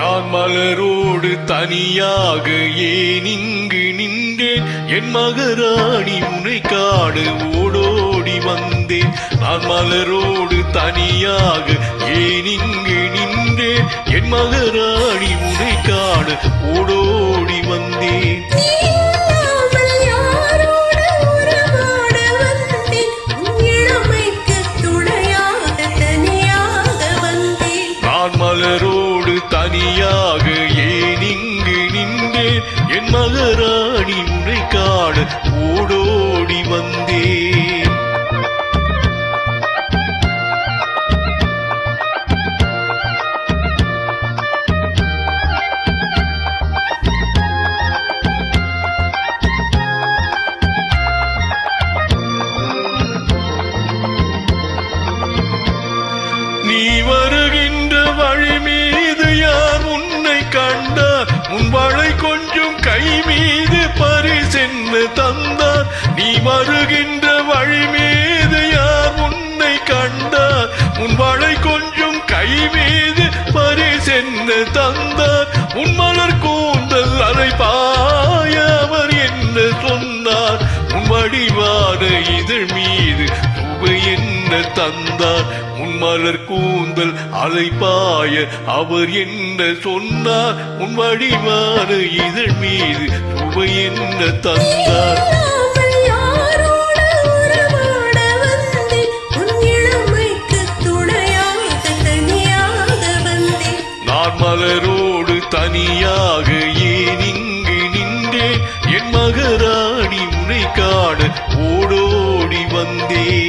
நான் மலரோடு தனியாக ஏன் இங்கு நின்றேன், என் மகராணி உன்னை காண ஓடோடி வந்தேன். நான் மலரோடு தனியாக ஏன் இங்கு நின்றேன், என் மகராணி உன்னை காண ஓடோடி வந்தேன். மலரோடு தனியாக ஏன் இங்கு நின்றேன், என் மகராணி உன்னை காண ஓடோடி வந்தேன். நீ வருகின்ற வழி மீது யார் உன்னை கண்டார், உன் வளை கொஞ்சம் கை மீது பரிசென்று தந்தார். நீ வருகின்ற வழி மீது யார் உன்னை கண்டார், உன் வளை கொஞ்சம் கை மீது பரிசென்று தந்தார். உன் மலர் கூந்தல் அலைபாய அவர் என்ன சொன்னார், உன் வடிவான இதழ் மீது சுவை என்ன தந்தார். உன் மலர் கூந்தல் அலைபாய அவர் என்ன சொன்னார், உன் வடிவான இதழ் மீது சுவை என்ன தந்தார். நான் மலரோடு தனியாக ஏன் இங்கு நின்றேன், என் மகராணி உன்னை காண ஓடோடி வந்தேன்.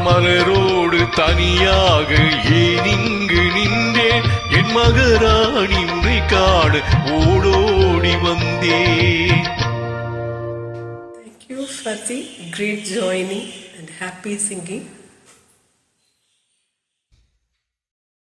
மலரோடு தனியாக ஏன் இங்கு நின்றேன், என் மகராணி உன்னை காண ஓடோடி வந்தேன். Thank you for the great joining and happy singing.